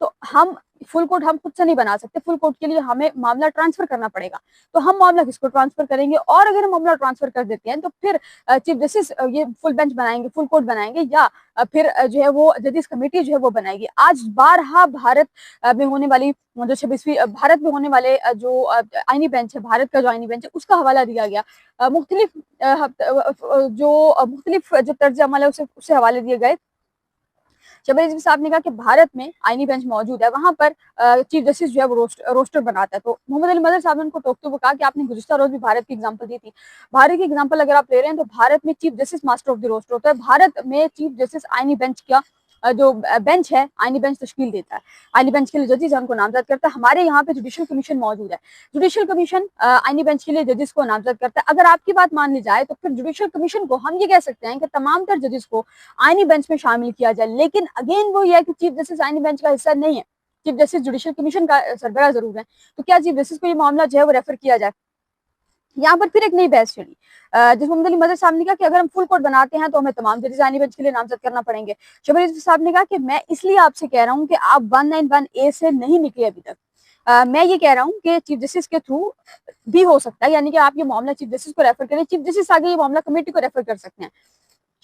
تو ہم فل کوٹ ہم خود سے نہیں بنا سکتے، فل کوٹ کے لیے ہمیں معاملہ ٹرانسفر کرنا پڑے گا. تو ہم معاملہ کس کو ٹرانسفر کریں گے؟ اور اگر ہم معاملہ ٹرانسفر کر دیتے ہیں تو پھر چیف جسٹس یہ فل بینچ بنائیں گے، فل کوٹ بنائیں گے، یا پھر جو ہے وہ ججز کمیٹی جو ہے وہ بنائے گی. آج بارہا بھارت میں ہونے والی جو 26ویں بھارت میں ہونے والے جو آئینی بینچ ہے، بھارت کا جو آئینی بینچ ہے، اس کا حوالہ دیا گیا. مختلف جو طرز عمل ہے اسے حوالے دیے گئے. شہباز رضوی صاحب نے کہا کہ بھارت میں آئینی بینچ موجود ہے، وہاں پر چیف جسٹس جو ہے وہ روسٹر بناتا ہے. تو محمد علی مظہر صاحب نے ان کو ٹوکتے ہوئے کہا کہ آپ نے گزشتہ روز بھی بھارت کی ایگزامپل دی تھی. بھارت کی ایگزامپل اگر آپ لے رہے ہیں تو بھارت میں chief justice master of the roster ہوتا ہے. بھارت میں چیف جسٹس آئینی بینچ کا جو بینچ ہے، آئینی بینچ تشکیل دیتا ہے. آئینی بینچ کے لیے ججز ان کو نامزد کرتا ہے. ہمارے یہاں پہ جوڈیشل کمیشن موجود ہے. جوڈیشل کمیشن آئینی بینچ کے لیے ججز کو نامزد کرتا ہے. اگر آپ کی بات مان لی جائے تو پھر جوڈیشل کمیشن کو ہم یہ کہہ سکتے ہیں کہ تمام تر ججز کو آئینی بینچ میں شامل کیا جائے. لیکن اگین وہ یہ ہے کہ چیف جسٹس آئینی بینچ کا حصہ نہیں ہے، چیف جسٹس جوڈیشل کمیشن کا سربراہ ضرور ہے. تو کیا چیف جسٹس کو یہ معاملہ جو ہے وہ ریفر کیا جائے؟ یہاں پر پھر ایک نئی بحث چلی جس محمد علی مظہر صاحب نے کہا کہ اگر ہم فل کوٹ بناتے ہیں تو ہمیں تمام ججز آئینی بینچ کے لیے نامزد کرنا پڑیں گے. شہباز رضوی صاحب نے کہا کہ میں اس لیے آپ سے کہہ رہا ہوں کہ آپ 191A سے نہیں نکلے ابھی تک. میں یہ کہہ رہا ہوں کہ چیف جسٹس کے تھرو بھی ہو سکتا ہے، یعنی کہ آپ یہ معاملہ چیف جسٹس کو ریفر کریں، چیف جسٹس آگے یہ معاملہ کمیٹی کو ریفر کر سکتے ہیں.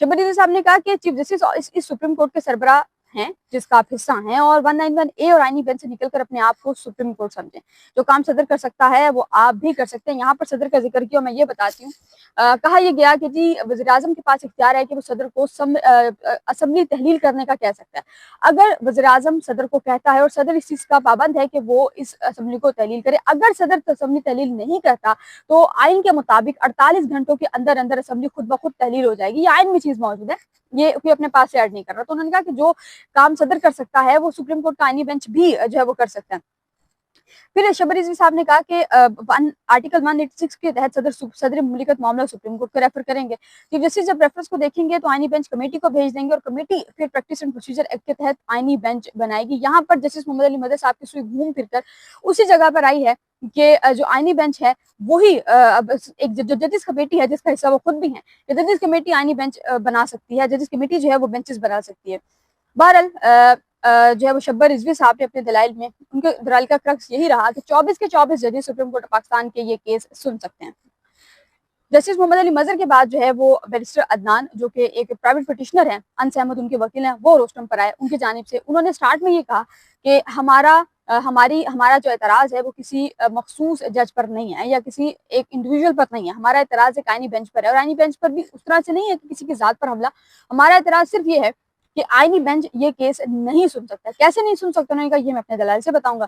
شہباز رضوی صاحب نے کہا کہ چیف جسٹس اس سپریم کورٹ کے سربراہ ہیں جس کا آپ حصہ ہیں، اور 191A اور آئینی بینچ سے نکل کر اپنے آپ کو سپریم کورٹ سمجھیں. جو کام صدر کر سکتا ہے وہ آپ بھی کر سکتے ہیں. یہاں پر صدر کا ذکر کیا، میں یہ بتاتی ہوں. کہا یہ گیا کہ جی وزیر اعظم کے پاس اختیار ہے کہ وہ صدر کو اسمبلی تحلیل کرنے کا کہہ سکتا ہے. اگر وزیر اعظم صدر کو کہتا ہے اور صدر اس چیز کا پابند ہے کہ وہ اس اسمبلی کو تحلیل کرے، اگر صدر اسمبلی تحلیل نہیں کرتا تو آئین کے مطابق 48 گھنٹوں کے اندر اندر اسمبلی خود بخود تحلیل ہو جائے گی. یہ آئین میں چیز موجود ہے، یہ کوئی اپنے پاس سے ایڈ نہیں کر رہا. تو انہوں نے کہا کہ جو کام صدر کر سکتا ہے وہ سپریم کورٹ کا آئینی بینچ بھی جو ہے وہ کر سکتا ہے. پھر شہباز رضوی صاحب نے کہا کہ آرٹیکل 186 کے تحت صدر مملکت معاملہ سپریم کورٹ کو ریفر کریں گے. چیف جسٹس جب ریفرنس کو دیکھیں گے تو آئینی بینچ کمیٹی کو بھیج دیں گے، اور کمیٹی پھر پریکٹس اینڈ پروسیجر ایکٹ کے تحت آئینی بینچ بنائے گی. یہاں پر جسٹس محمد علی مظہر صاحب کی سوئی گھوم پھر کر اسی جگہ پر آئی ہے کہ جو آئینی بینچ ہے وہی ایک جو ججز کمیٹی ہے جس کا حصہ وہ خود بھی ہیں، ججز کمیٹی آئینی بینچ بنا سکتی ہے، ججز کمیٹی جو ہے وہ بینچز بنا سکتی ہے. بہرحال جو ہے وہ شہباز رضوی صاحب نے اپنے دلائل میں ان کے دلائل کا کرکس یہی رہا کہ 24 کے 24 ججز سپریم کورٹ پاکستان کے یہ کیس سن سکتے ہیں. جسٹس محمد علی مظہر کے بعد جو ہے وہ بیرسٹر عدنان جو کہ ایک پرائیویٹ پٹیشنر ہیں، انس احمد ان کے وکیل ہیں، وہ روسٹم پر آئے. ان کی جانب سے انہوں نے سٹارٹ میں یہ کہا کہ ہمارا جو اعتراض ہے وہ کسی مخصوص جج پر نہیں ہے یا کسی ایک انڈیویجول پر نہیں ہے. ہمارا اعتراض ایک آئینی بینچ پر ہے، اور آئینی بینچ پر بھی اس طرح سے نہیں ہے کہ کسی کی ذات پر حملہ. ہمارا اعتراض صرف یہ ہے کہ آئینی بینچ یہ کیس نہیں سن سکتا. کیسے نہیں سن سکتا؟ انہوں نے کہا یہ میں اپنے دلائل سے بتاؤں گا.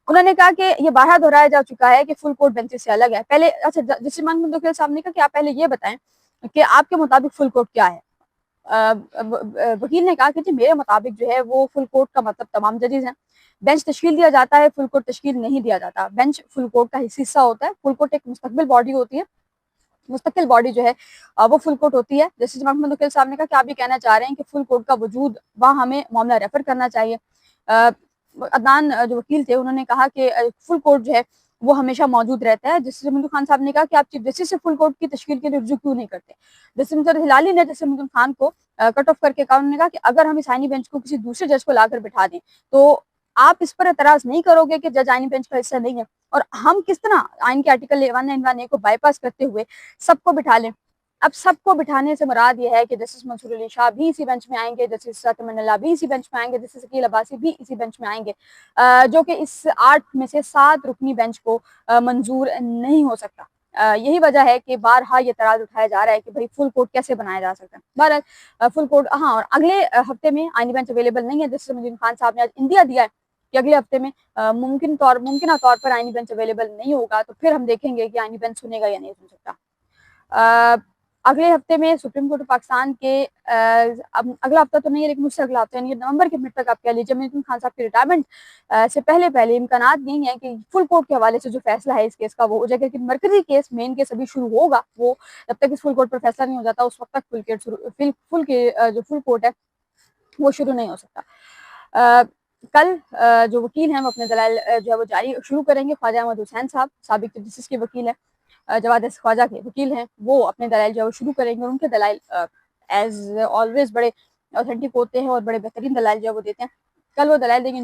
انہوں نے کہا کہ یہ بارہا دہرایا جا چکا ہے کہ فل کورٹ بینچ سے الگ ہے. پہلے اچھا جسٹس محمد وکیل صاحب نے کہا کہ آپ پہلے یہ بتائیں کہ آپ کے مطابق فل کورٹ کیا ہے. وکیل نے کہا کہ جی میرے مطابق جو ہے وہ فل کورٹ کا مطلب تمام ججز ہیں. بینچ تشکیل دیا جاتا ہے، فل کورٹ تشکیل نہیں دیا جاتا. بینچ فل کورٹ کا حصہ ہوتا ہے. فل کورٹ ایک مستقبل باڈی ہوتی ہے، مستقل باڈی جو ہے وہ فل کورٹ ہوتی ہے. جسٹس محمد وکیل صاحب نے کہا کہ آپ یہ کہنا چاہ رہے ہیں کہ فل کورٹ کا وجود وہاں ہمیں معاملہ ریفر کرنا چاہیے. عدنان جو وکیل تھے انہوں نے کہا کہ فل کورٹ جو ہے وہ ہمیشہ موجود رہتا ہے. جسٹس محمد خان صاحب نے کہا کہ آپ چیف جسٹس سے فل کورٹ کی تشکیل کے لیے رجوع کیوں نہیں کرتے. جسٹس مظہر ہلالی نے جسٹس محمد خان کو کٹ آف کر کے کہا، انہوں نے کہا کہ اگر ہم اس آئینی بینچ کو کسی دوسرے جج کو لا کر بٹھا دیں تو آپ اس پر اعتراض نہیں کرو گے کہ جج آئینی بینچ کا حصہ نہیں ہے، اور ہم کس طرح آئین کے آرٹیکل 191A کو بائی پاس کرتے ہوئے سب کو بٹھا لیں. اب سب کو بٹھانے سے مراد یہ ہے کہ جسٹس منصور علی شاہ بھی اسی بینچ میں آئیں گے، جسٹس تمن اللہ بھی اسی بینچ میں آئیں گے، جسٹس عقیل عباسی بھی اسی بینچ میں آئیں گے، جو کہ اس 8 میں سے 7 رکنی بینچ کو منظور نہیں ہو سکتا. یہی وجہ ہے کہ بارہا یہ اعتراض اٹھایا جا رہا ہے کہ بھائی فل کورٹ کیسے بنایا جا سکتا ہے. بہرحال فل کورٹ اور اگلے ہفتے میں آئینی بینچ اویلیبل نہیں ہے. جسٹس مجید خان صاحب نے آج اندیا دیا ہے کہ اگلے ہفتے میں ممکنہ طور پر آئینی بینچ اویلیبل نہیں ہوگا. تو پھر ہم دیکھیں گے کہ آئینی بینچ سنے گا یا نہیں سن سکتا. اگلے ہفتے میں سپریم کورٹ پاکستان کے اگلا ہفتہ تو نہیں ہے لیکن اس سے اگلا ہفتہ یعنی نومبر کے مڈ تک آپ کہہ لیجیے محمد خان صاحب کی ریٹائرمنٹ سے پہلے امکانات یہی ہیں کہ فل کورٹ کے حوالے سے جو فیصلہ ہے اس کیس کا وہ ہو جائے گا. کہ مرکزی کیس مین کیس ابھی شروع ہوگا، وہ جب تک اس فل کورٹ پر فیصلہ نہیں ہو جاتا اس وقت تک فل کورٹ ہے وہ شروع نہیں ہو سکتا. کل جو وکیل ہیں وہ اپنے دلائل جو ہے وہ جاری شروع کریں گے. خواجہ احمد حسین صاحب سابق جسٹس کے وکیل ہیں، جواد خواجہ کے وکیل ہیں، وہ اپنے دلائل جو ہے وہ شروع کریں گے. اور ان کے دلائل ایز آلویز بڑے اوتھینٹک ہوتے ہیں اور بڑے بہترین دلائل جو ہے وہ دیتے ہیں. کل وہ دلائل دیں گے.